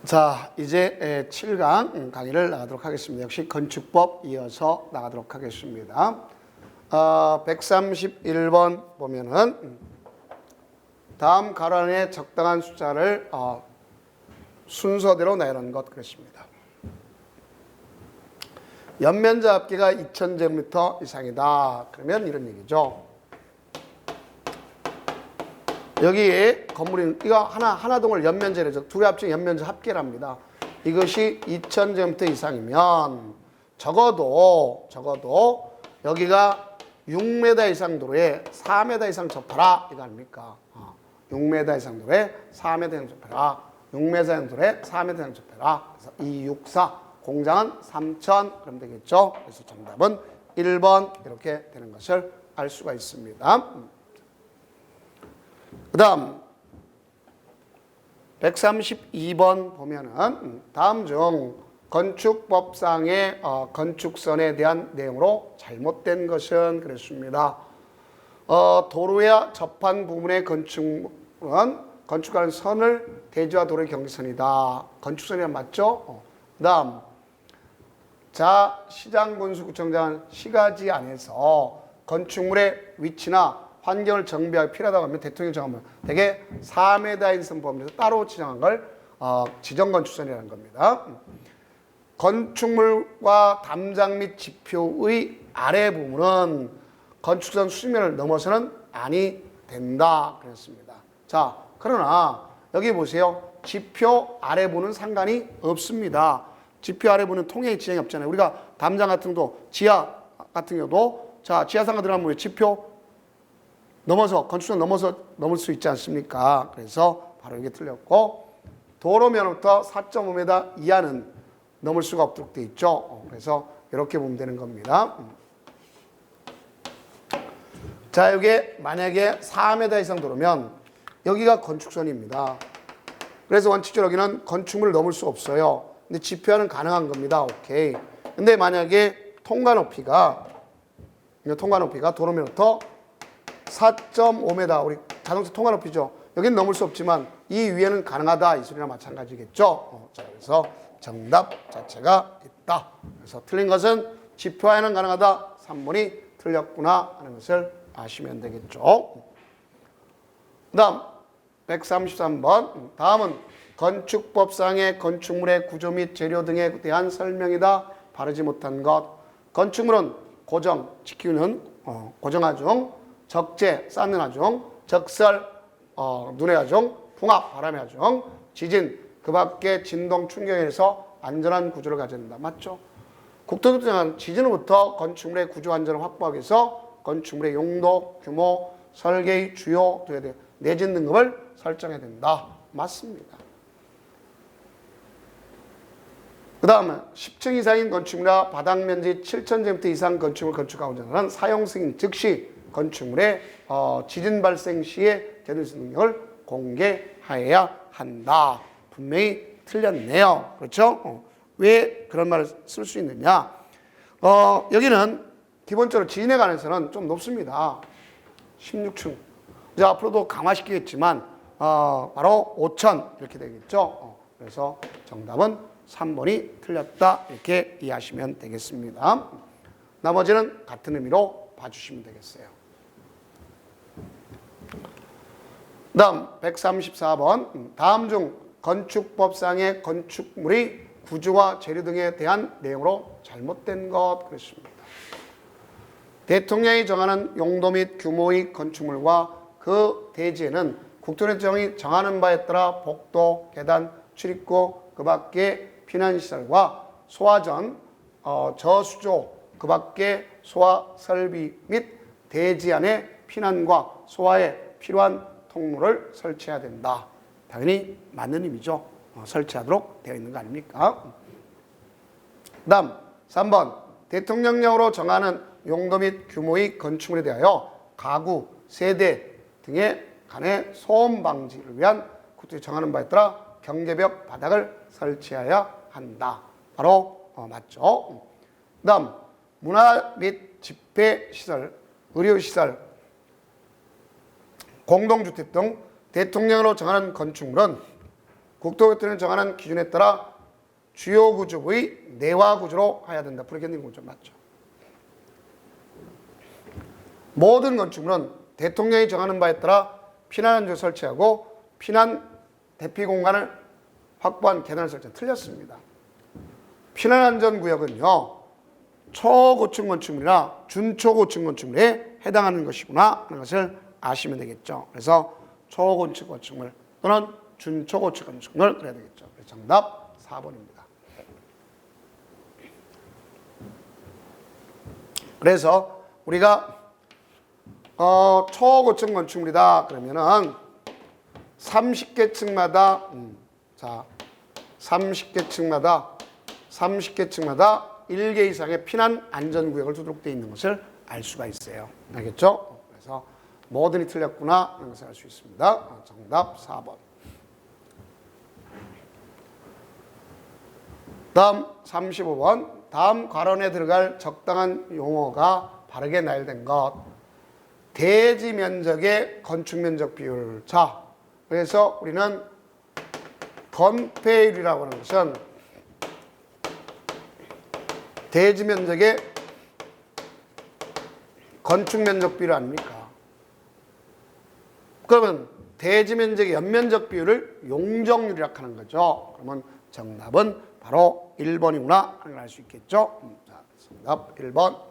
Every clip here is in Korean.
자, 이제 7강 강의를 나가도록 하겠습니다. 역시 건축법 이어서 나가도록 하겠습니다. 131번 보면은 다음 가로 안에 적당한 숫자를 순서대로 나열하는 것 그렇습니다. 연면적 합계가 2000제곱미터 이상이다. 그러면 이런 얘기죠. 여기에 건물이 이거 하나 동을 연면적이죠. 둘이 합친 연면적 합계랍니다. 이것이 2000제곱미터 이상이면 적어도 여기가 6m 이상 도로에 4m 이상 접하라 이거 아닙니까? 6m 이상 도로에 4m 이상 접하라. 6m 이상 도로에 4m 이상 접하라. 그래서 264 공장은 3000 그럼 되겠죠. 그래서 정답은 1번 이렇게 되는 것을 알 수가 있습니다. 그 다음 132번 보면은 다음 중 건축법상의 건축선에 대한 내용으로 잘못된 것은 그랬습니다. 도로와 접한 부분의 건축물은 건축하는 선을 대지와 도로의 경계선이다. 건축선이 맞죠? 그 다음 자 시장군수구청장은 시가지 안에서 건축물의 위치나 환경을 정비하기 필요하다고 하면 대통령이 정하면 대개 4m 인선 범위에서 따로 지정한 걸 지정건축선이라는 겁니다. 건축물과 담장 및 지표의 아래 부분은 건축선 수직면을 넘어서는 아니 된다 그랬습니다. 자, 그러나 여기 보세요. 지표 아래 부분은 상관이 없습니다. 지표 아래 부분은 통행이 지정이 없잖아요. 우리가 담장 같은 경우도 지하 같은 경우도 자 지하상가 들어가면 지표 넘어서 건축선 넘을 수 있지 않습니까? 그래서 바로 이게 틀렸고 도로면부터 4.5m 이하는 넘을 수가 없도록 돼 있죠. 그래서 이렇게 보면 되는 겁니다. 자, 이게 만약에 4m 이상 도로면 여기가 건축선입니다. 그래서 원칙적으로 여기는 건축물을 넘을 수 없어요. 근데 지표화는 가능한 겁니다. 오케이. 근데 만약에 통과 높이가 도로면부터 4.5m 우리 자동차 통과 높이죠. 여기는 넘을 수 없지만 이 위에는 가능하다 이 소리랑 마찬가지겠죠. 자, 그래서 정답 자체가 있다. 그래서 틀린 것은 지표화에는 가능하다. 3번이 틀렸구나 하는 것을 아시면 되겠죠. 그 다음 133번 다음은 건축법상의 건축물의 구조 및 재료 등에 대한 설명이다. 바르지 못한 것. 건축물은 고정, 지키는 고정하중, 적재, 쌓는 하중, 적설, 눈의 하중, 풍압, 바람의 하중, 지진, 그 밖에 진동, 충격에서 안전한 구조를 가져야 된다. 맞죠? 국토교통부는 지진으로부터 건축물의 구조 안전을 확보하기 위해서 건축물의 용도, 규모, 설계의 주요 내진 등급을 설정해야 된다. 맞습니다. 그 다음에 10층 이상인 건축물이나 바닥면적 7,000제곱미터 이상 건축물을 건축하고자 하는 사용 승인 즉시 건축물의 지진 발생 시에 제도 능력을 공개하여야 한다. 분명히 틀렸네요. 그렇죠? 왜 그런 말을 쓸 수 있느냐? 여기는 기본적으로 지진에 관해서는 좀 높습니다. 16층. 이제 앞으로도 강화시키겠지만 바로 5,000 이렇게 되겠죠. 그래서 정답은 3번이 틀렸다. 이렇게 이해하시면 되겠습니다. 나머지는 같은 의미로 봐주시면 되겠어요. 다음 134번 다음 중 건축법상의 건축물의 구조와 재료 등에 대한 내용으로 잘못된 것 그랬습니다. 대통령이 정하는 용도 및 규모의 건축물과 그 대지에는 국토교통청이 정하는 바에 따라 복도, 계단, 출입구, 그 밖에 피난시설과 소화전, 저수조, 그 밖에 소화 설비 및 대지 안에 피난과 소화에 필요한 통로를 설치해야 된다. 당연히 맞는 의미죠. 설치하도록 되어 있는 거 아닙니까? 그 다음 3번 대통령령으로 정하는 용도 및 규모의 건축물에 대하여 가구, 세대 등의 간의 소음 방지를 위한 국토에 정하는 바에 따라 경계벽 바닥을 설치해야 한다. 바로 맞죠. 그 다음 문화 및 집회시설, 의료시설, 공동주택 등 대통령으로 정하는 건축물은 국토교통위원회는 정하는 기준에 따라 주요 구조부의 내화 구조로 해야 된다. 프리겐딩 구조 맞죠? 모든 건축물은 대통령이 정하는 바에 따라 피난안전을 설치하고 피난 대피 공간을 확보한 계단을 설치한 틀렸습니다. 피난안전구역은요. 초고층 건축물이나 준초고층 건축물에 해당하는 것이구나 하는 것을 아시면 되겠죠. 그래서 초고층 건축물 또는 준초고층 건축물 그래야 되겠죠. 정답 4번입니다. 그래서 우리가 초고층 건축물이다 그러면은 30개층마다 자 30개층마다 1개 이상의 피난 안전구역을 두도록 되어 있는 것을 알 수가 있어요. 알겠죠? 그래서 뭐든이 틀렸구나 하는 것을 알 수 있습니다. 정답 4번. 다음 35번. 다음 괄원에 들어갈 적당한 용어가 바르게 나열된 것. 대지 면적의 건축 면적 비율. 자, 그래서 우리는 건폐율이라고 하는 것은 대지 면적의 건축 면적 비율 아닙니까? 그러면 대지 면적의 연면적 비율을 용적률이라고 하는 거죠. 그러면 정답은 바로 1번이구나 하는 걸 알 수 있겠죠. 자, 정답 1번.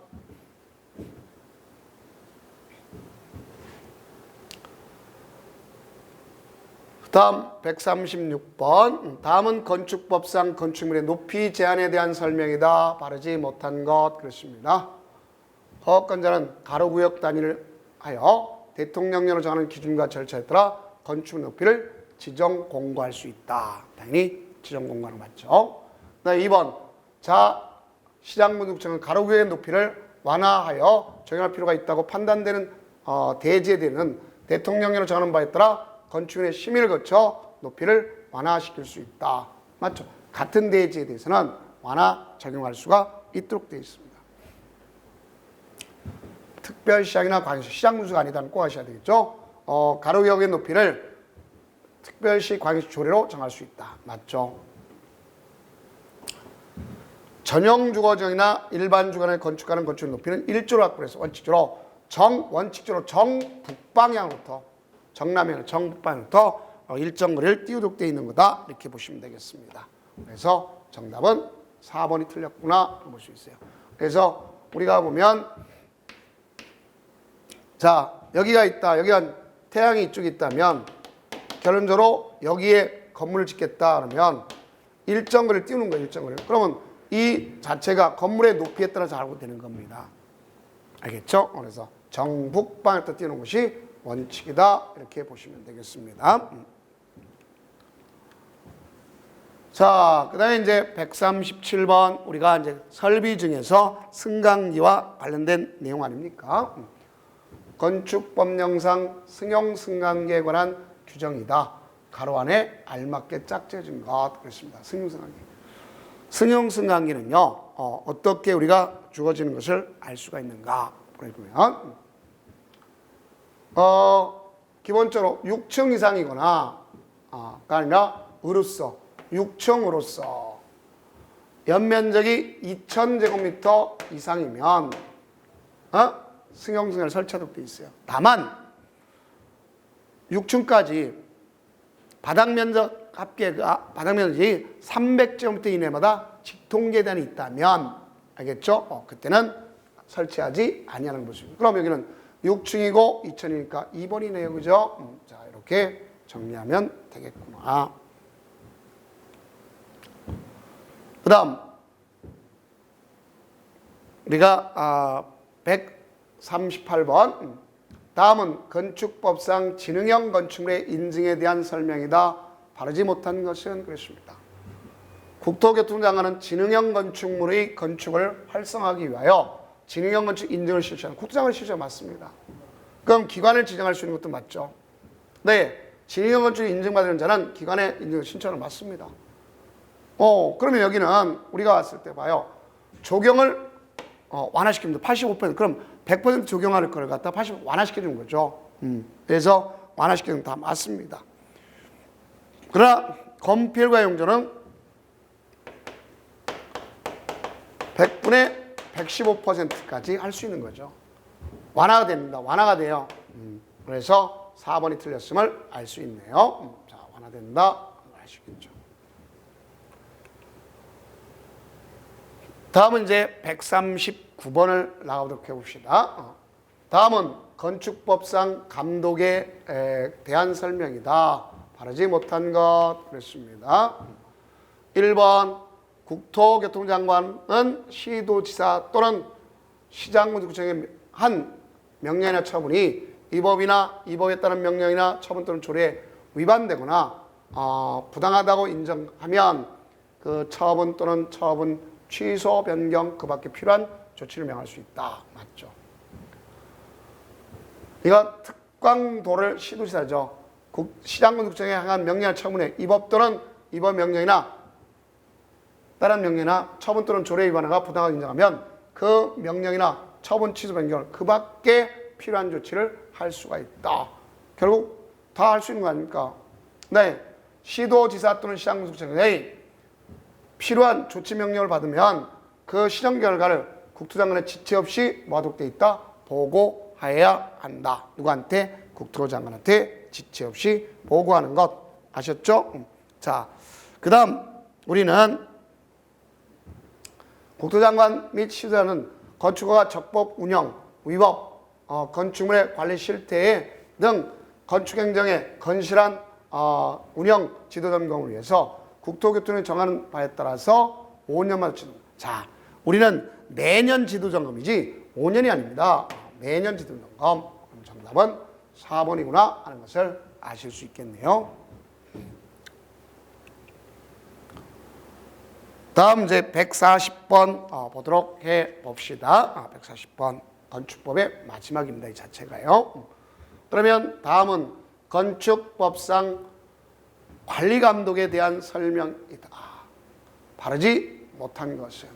다음 136번. 다음은 건축법상 건축물의 높이 제한에 대한 설명이다. 바르지 못한 것. 그렇습니다. 허가권자는 가로구역 단위를 하여 대통령령으로 정하는 기준과 절차에 따라 건축 높이를 지정 공고할 수 있다. 당연히 지정 공고하는 거 맞죠. 2번. 자, 시장문국청은 가로구역의 높이를 완화하여 적용할 필요가 있다고 판단되는 대지에 대한 대통령령으로 정하는 바에 따라 건축인의 심의를 거쳐 높이를 완화시킬 수 있다. 맞죠? 같은 대지에 대해서는 완화 적용할 수가 있도록 되어 있습니다. 특별시장이나 관시, 시장군수가 아니다는 꼭 아셔야 되겠죠? 가로구역의 높이를 특별시 관시 조례로 정할 수 있다. 맞죠? 전용 주거지역이나 일반 주거에 건축하는 건축 높이는 1조로 확보해서 원칙적으로 정북방향으로부터 정남에는 정북방향부터 일정 거리를 띄우도록 되어 있는 거다. 이렇게 보시면 되겠습니다. 그래서 정답은 4번이 틀렸구나 볼 수 있어요. 그래서 우리가 보면 자 여기가 있다. 여기가 태양이 이쪽에 있다면 결론적으로 여기에 건물을 짓겠다 그러면 일정 거리를 띄우는 거예요. 일정 거리를. 그러면 이 자체가 건물의 높이에 따라서 알고 되는 겁니다. 알겠죠? 그래서 정북방향부터 띄우는 것이 원칙이다. 이렇게 보시면 되겠습니다. 자, 그 다음에 이제 137번. 우리가 이제 설비 중에서 승강기와 관련된 내용 아닙니까? 건축법령상 승용 승강기에 관한 규정이다. 가로 안에 알맞게 짝지어진 것. 그렇습니다. 승용 승강기. 승용 승강기는요, 어떻게 우리가 주어지는 것을 알 수가 있는가? 보면, 기본적으로 6층 이상이거나, 가 아니라, 으로서, 6층으로서, 연면적이 2000제곱미터 이상이면, 승용승강을 설치하도록 되어 있어요. 다만, 6층까지 바닥면적 합계가, 바닥면적이 300제곱미터 이내마다 직통계단이 있다면, 알겠죠? 그때는 설치하지 아니하는 것입니다. 그럼 여기는 6층이고 2000이니까 2번이네요. 그죠? 자, 이렇게 정리하면 되겠구나. 그 다음, 우리가 138번. 다음은 건축법상 지능형 건축물의 인증에 대한 설명이다. 바르지 못한 것은 그렇습니다. 국토교통장관은 지능형 건축물의 건축을 활성화하기 위하여 지능형 건축 인증을 실시하는 국토장관 실시가 맞습니다. 그럼 기관을 지정할 수 있는 것도 맞죠. 네, 지능형 건축 인증받는 자는 기관의 인증을 신청을 맞습니다. 그러면 여기는 우리가 왔을 때 봐요. 적용을 완화시킵니다. 85%. 그럼 100% 적용할 걸 갖다 80% 완화시켜주는 거죠. 그래서 완화시키는 다 맞습니다. 그러나 건폐율과 용적은 100분의 115%까지 할 수 있는 거죠. 완화가 됩니다. 완화가 돼요. 그래서 4번이 틀렸음을 알 수 있네요. 자, 완화된다. 알 수 있겠죠. 다음은 이제 139번을 나가보도록 해봅시다. 다음은 건축법상 감독에 대한 설명이다. 바르지 못한 것 그랬습니다. 1번 국토교통장관은 시도지사 또는 시장군구청의 한 명령이나 처분이 이 법이나 이 법에 따른 명령이나 처분 또는 조례에 위반되거나 부당하다고 인정하면 그 처분 또는 처분 취소, 변경, 그 밖에 필요한 조치를 명할 수 있다. 맞죠? 이거 특광도를 시도지사죠. 시장군구청에 향한 명령이나 처분에 이 법 또는 이 법 명령이나 다른 명령이나 처분 또는 조례 위반하가 부당하게 인정하면 그 명령이나 처분 취소 변경을 그 밖에 필요한 조치를 할 수가 있다. 결국 다 할 수 있는 거 아닙니까? 네, 시도지사 또는 시장군구청에 필요한 조치 명령을 받으면 그 시정 결과를 국토장관의 지체 없이 뭐하도록 돼 있다? 보고해야 한다. 누구한테? 국토장관한테 지체 없이 보고하는 것 아셨죠? 자, 그 다음 우리는 국토장관 및 시도자는 건축허가 적법 운영, 위법, 건축물의 관리 실태 등 건축행정의 건실한 운영 지도 점검을 위해서 국토교통청이 정하는 바에 따라서 5년마다 지도. 자, 우리는 매년 지도 점검이지 5년이 아닙니다. 매년 지도 점검. 그럼 정답은 4번이구나 하는 것을 아실 수 있겠네요. 다음 이제 140번 보도록 해 봅시다. 140번 건축법의 마지막입니다. 이 자체가요. 그러면 다음은 건축법상 관리감독에 대한 설명이다. 바르지 못한 것은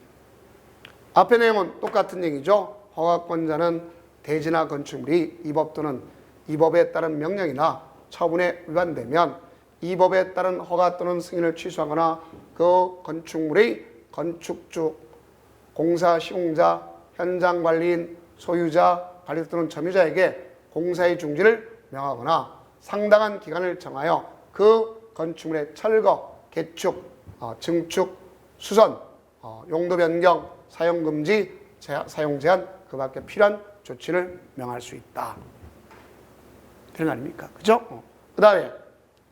앞의 내용은 똑같은 얘기죠. 허가권자는 대지나 건축물이 이 법 또는 이 법에 따른 명령이나 처분에 위반되면 이 법에 따른 허가 또는 승인을 취소하거나 그 건축물의 건축주, 공사 시공자, 현장 관리인, 소유자, 관리자 또는 점유자에게 공사의 중지를 명하거나 상당한 기간을 정하여 그 건축물의 철거, 개축, 증축, 수선, 용도 변경, 사용 금지, 사용 제한, 그 밖에 필요한 조치를 명할 수 있다. 그런 거 아닙니까? 그죠? 그 다음에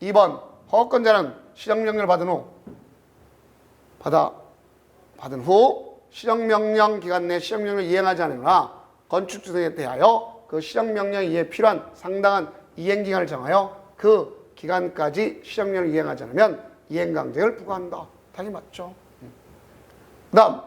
2번 허가권자는 시정명령을 받은 후 시정명령 기간 내 시정명령을 이행하지 않으나 건축주 등에 대하여 그 시정명령 이해에 필요한 상당한 이행기간을 정하여 그 기간까지 시정명령을 이행하지 않으면 이행강제를 부과한다. 당연히 맞죠. 그 다음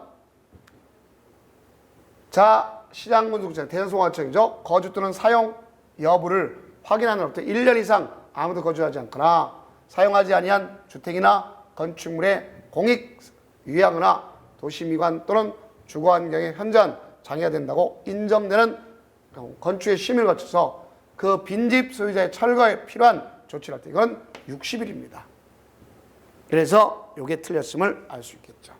시장군수구청 대전소관청이죠. 거주 또는 사용 여부를 확인하는 업체 1년 이상 아무도 거주하지 않거나 사용하지 아니한 주택이나 건축물의 공익 유의하거나 도시미관 또는 주거환경에 현저한 장애가 된다고 인정되는 건축의 심의를 거쳐서 그 빈집 소유자의 철거에 필요한 조치를 할 때 이건 60일입니다. 그래서 이게 틀렸음을 알 수 있겠죠.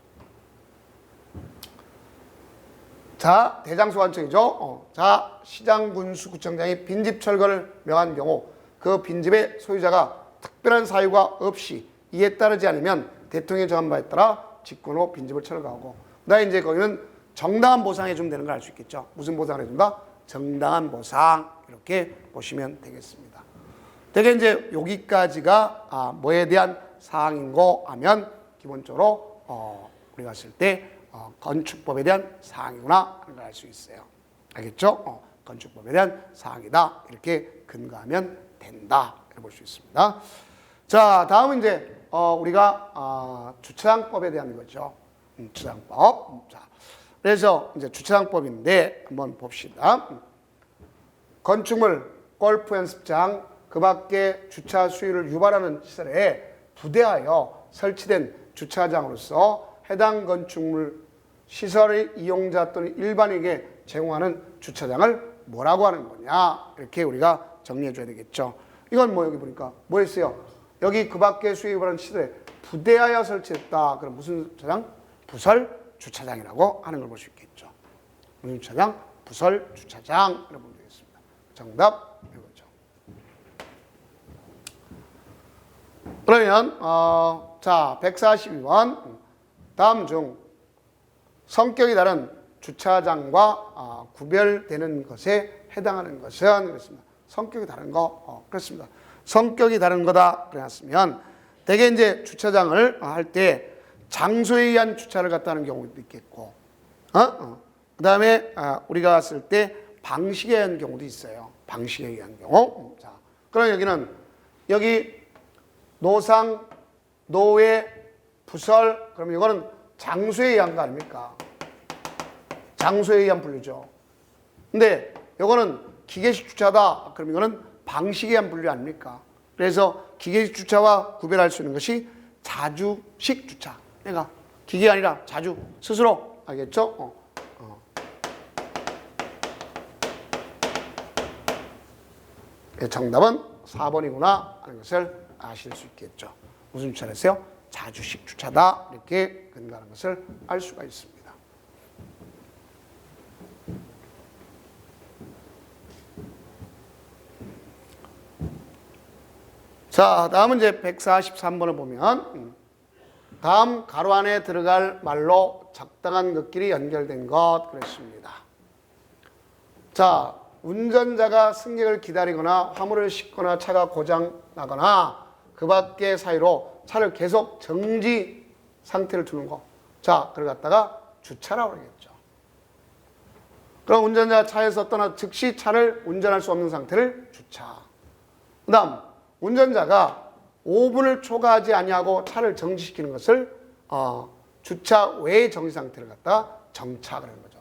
자, 대장소관청이죠. 시장군수구청장이 빈집 철거를 명한 경우 그 빈집의 소유자가 특별한 사유가 없이 이에 따르지 않으면 대통령이 정한 바에 따라 직권 후 빈집을 철거하고 그다음에 이제 거기는 정당한 보상해 주면 되는 걸 알 수 있겠죠. 무슨 보상을 해준다? 정당한 보상 이렇게 보시면 되겠습니다. 되게 이제 여기까지가 뭐에 대한 사항인고 하면 기본적으로 우리가 쓸 때 건축법에 대한 사항이구나 하는 걸 알 수 있어요. 알겠죠? 건축법에 대한 사항이다 이렇게 근거하면 된다 이렇게 볼 수 있습니다. 자, 다음은 이제 우리가 주차장법에 대한 거죠. 주차장법. 자, 그래서 이제 주차장법인데 한번 봅시다. 건축물, 골프 연습장, 그 밖에 주차 수요를 유발하는 시설에 부대하여 설치된 주차장으로서 해당 건축물 시설의 이용자 또는 일반에게 제공하는 주차장을 뭐라고 하는 거냐 이렇게 우리가 정리해 줘야 되겠죠. 이건 뭐 여기 보니까 뭐 했어요? 여기 그 밖에 수입하는 시설에 부대하여 설치했다. 그럼 무슨 주차장? 부설 주차장이라고 하는 걸 볼 수 있겠죠. 무슨 주차장? 부설 주차장. 이라고 보면 되겠습니다. 정답 이거죠. 그러면 자 142번 다음 중 성격이 다른 주차장과 구별되는 것에 해당하는 것은 그렇습니다. 성격이 다른 거 그렇습니다. 성격이 다른 거다 그랬으면 대개 이제 주차장을 할 때 장소에 의한 주차를 갖다 하는 경우도 있겠고, 그 다음에 우리가 갔을 때 방식에 의한 경우도 있어요. 방식에 의한 경우. 자, 그럼 여기는 여기 노상, 노외, 부설, 그럼 이거는 장소에 의한 거 아닙니까? 장소에 의한 분류죠. 근데 이거는 기계식 주차다. 그럼 이거는 방식에 의한 분류 아닙니까? 그래서 기계식 주차와 구별할 수 있는 것이 자주식 주차. 그러니까 기계가 아니라 자주 스스로. 알겠죠? 정답은 4번이구나 하는 것을 아실 수 있겠죠. 무슨 주차를 했어요? 자주식 주차다. 이렇게 근거하는 것을 알 수가 있습니다. 자, 다음은 이제 143번을 보면 다음 가로 안에 들어갈 말로 적당한 것끼리 연결된 것 그랬습니다. 자, 운전자가 승객을 기다리거나 화물을 싣거나 차가 고장 나거나 그 밖의 사이로 차를 계속 정지 상태를 두는 거. 자, 그걸 갖다가 주차라고 그러겠죠. 그럼 운전자가 차에서 떠나 즉시 차를 운전할 수 없는 상태를 주차. 그 다음 운전자가 5분을 초과하지 아니하고 차를 정지시키는 것을 주차 외의 정지 상태를 갖다가 정차 그러는 거죠.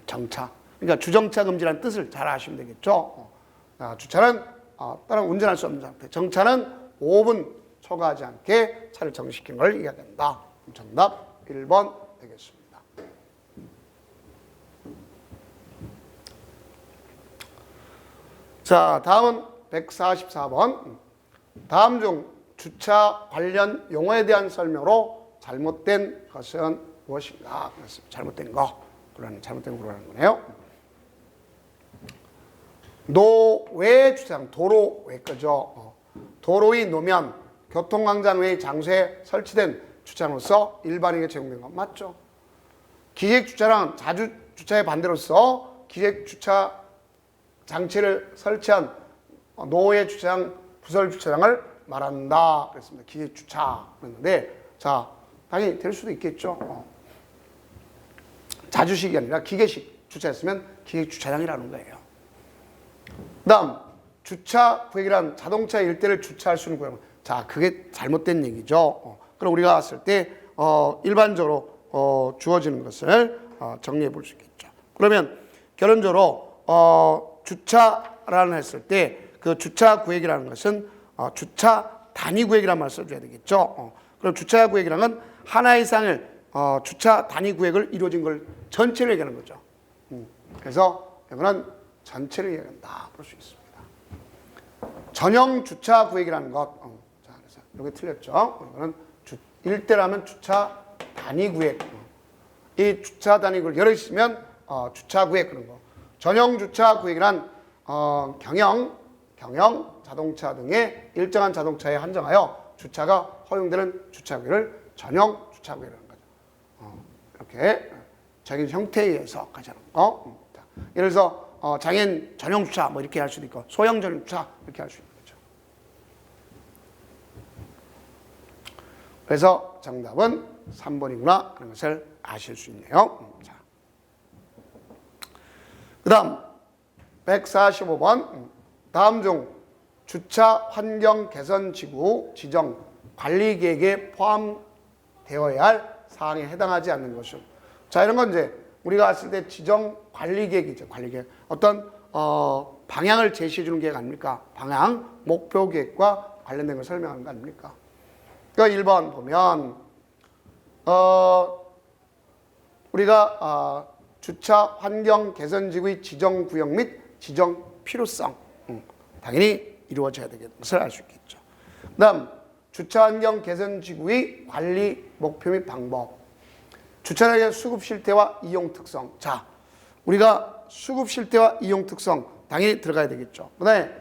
정차. 그러니까 주정차 금지라는 뜻을 잘 아시면 되겠죠. 주차는 따로 운전할 수 없는 상태. 정차는 5분 초과하지 않게 차를 정지시키는 걸 이야기한다. 정답 1번 되겠습니다. 자, 다음은 144번. 다음 중 주차 관련 용어에 대한 설명으로 잘못된 것은 무엇인가? 잘못된 거. 그러는 잘못된 거라는 거네요. 노외 주차장, 도로 외 거죠. 도로 위 노면, 교통광장 외의 장소에 설치된 주차장으로서 일반인에게 제공된 거 맞죠? 기획 주차장, 자주 주차의 반대로서 기획 주차 장치를 설치한 노외 주차장, 부설 주차장을 말한다. 그랬습니다. 기획 주차 그랬는데, 자, 당연히 될 수도 있겠죠. 자주식이 아니라 기계식 주차했으면 기획 주차장이라는 거예요. 그 다음 주차 구역이란 자동차 일대를 주차할 수 있는 구역. 자, 그게 잘못된 얘기죠. 그럼 우리가 봤을 때 일반적으로 주어지는 것을 정리해 볼 수 있겠죠. 그러면 결론적으로 주차라는 했을 때 그 주차 구역이라는 것은 주차 단위 구역이라는 말을 써줘야 되겠죠. 그럼 주차 구역이라는 건 하나 이상의 주차 단위 구역을 이루어진 걸 전체를 얘기하는 거죠. 그래서 이거는 전체를 얘기한다 볼 수 있습니다. 전용 주차 구역이라는 것. 자, 그래서 여기 틀렸죠. 이거는 일대라면 주차 단위 구역. 이 주차 단위 구역 여러 있으면 주차 구역 그런 거. 전용 주차 구역이란 경영, 자동차 등의 일정한 자동차에 한정하여 주차가 허용되는 주차 구역을 전용 주차 구역이라는 거죠. 이렇게 자기 형태에 의해서 가자는 거. 예를 들어서 장애인 전용 주차 뭐 이렇게 할 수도 있고 소형 전용 주차 이렇게 할 수 있는 거죠. 그래서 정답은 3번이구나 하는 것을 아실 수 있네요. 자, 그 다음 145번 다음 중 주차 환경 개선 지구 지정 관리 계획에 포함되어야 할 사항에 해당하지 않는 것은. 자, 이런 건 이제 우리가 봤을 때 지정 관리 계획이죠. 관리 계획. 어떤 방향을 제시해 주는 계획 아닙니까? 방향, 목표 계획과 관련된 걸 설명하는 거 아닙니까? 그러니까 1번 보면 우리가 주차 환경 개선 지구의 지정 구역 및 지정 필요성 당연히 이루어져야 되겠는 것을 알 수 있겠죠. 그다음 주차환경 개선 지구의 관리 목표 및 방법. 주차장의 수급 실태와 이용 특성. 자, 우리가 수급 실태와 이용 특성 당연히 들어가야 되겠죠. 그다음에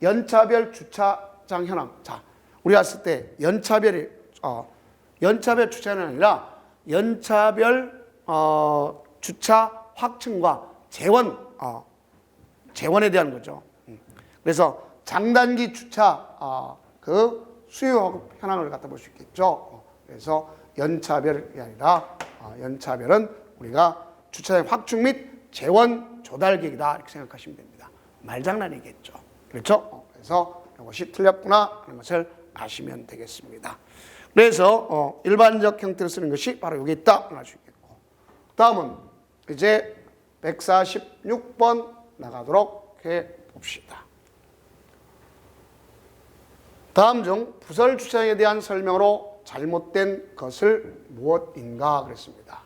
연차별 주차장 현황. 자, 우리가 했을 때 연차별 주차장이 아니라 연차별 주차 확충과 재원에 대한 거죠. 그래서 장단기 주차 그 수요 현황을 갖다 볼 수 있겠죠. 그래서 연차별이 아니라 연차별은 우리가 주차장 확충 및 재원 조달 계획이다 이렇게 생각하시면 됩니다. 말장난이겠죠. 그렇죠? 그래서 이것이 틀렸구나 하는 것을 아시면 되겠습니다. 그래서 일반적 형태로 쓰는 것이 바로 여기 있다 알 수 있겠고, 다음은 이제 146번 나가도록 해 봅시다. 다음 중 부설 주차장에 대한 설명으로 잘못된 것을 무엇인가 그랬습니다.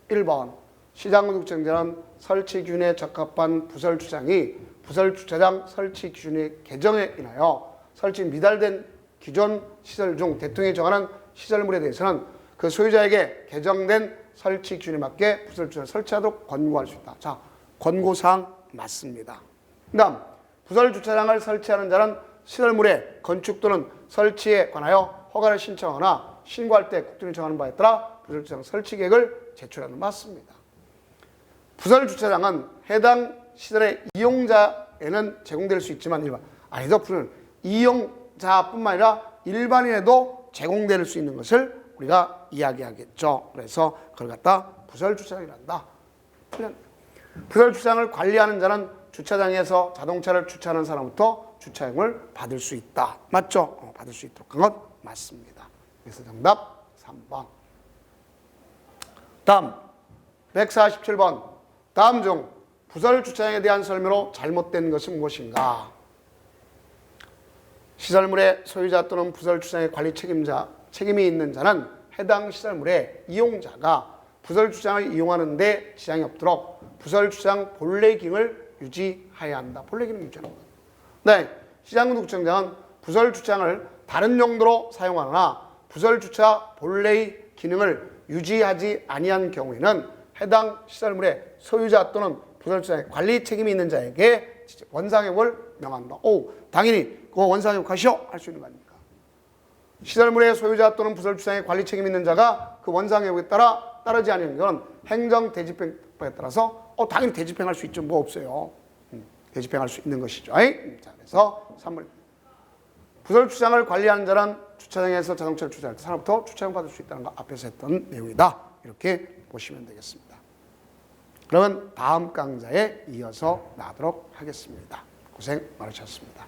1번 시장구독정자는 설치 기준에 적합한 부설 주차장이 부설 주차장 설치 기준의 개정에 인하여 설치 미달된 기존 시설 중 대통령이 정하는 시설물에 대해서는 그 소유자에게 개정된 설치 기준에 맞게 부설 주차장을 설치하도록 권고할 수 있다. 자, 권고사항 맞습니다. 그 다음 부설 주차장을 설치하는 자는 시설물의 건축 또는 설치에 관하여 허가를 신청하거나 신고할 때 국토부이 정하는 바에 따라 부설 주차장 설치 계획을 제출하는 맞습니다. 부설 주차장은 해당 시설의 이용자에는 제공될 수 있지만 이용자뿐만 아니라 일반인에도 제공될 수 있는 것을 우리가 이야기하겠죠. 그래서 그걸 갖다 부설 주차장이란다. 부설 주차장을 관리하는 자는 주차장에서 자동차를 주차하는 사람부터 주차용을 받을 수 있다. 맞죠? 받을 수 있도록 한 것 맞습니다. 그래서 정답 3번. 다음 147번. 다음 중 부설 주차장에 대한 설명으로 잘못된 것은 무엇인가? 시설물의 소유자 또는 부설 주차장의 관리 책임이 있는 자는 해당 시설물의 이용자가 부설 주차장을 이용하는 데 지장이 없도록 부설 주차장 본래 기능을 유지해야 한다. 본래 기능 유지하는 것. 네, 시장구독정자는 부설 주차장을 다른 용도로 사용하거나 부설 주차 본래의 기능을 유지하지 아니한 경우에는 해당 시설물의 소유자 또는 부설 주차장의 관리 책임이 있는 자에게 원상회복을 명한다. 당연히 그거 원상회복하시오 할 수 있는 거 아닙니까? 시설물의 소유자 또는 부설 주차장의 관리 책임이 있는 자가 그 원상회복에 따라 따르지 않는 것은 행정 대집행법에 따라서 당연히 대집행할 수 있죠. 뭐 없어요. 대집행할 수 있는 것이죠. 자, 그래서 3번 부설 주차장을 관리하는 자는 주차장에서 자동차를 주차할 때 사람부터 주차용 받을 수 있다는 거 앞에서 했던 내용이다. 이렇게 보시면 되겠습니다. 그러면 다음 강좌에 이어서 나도록 하겠습니다. 고생 많으셨습니다.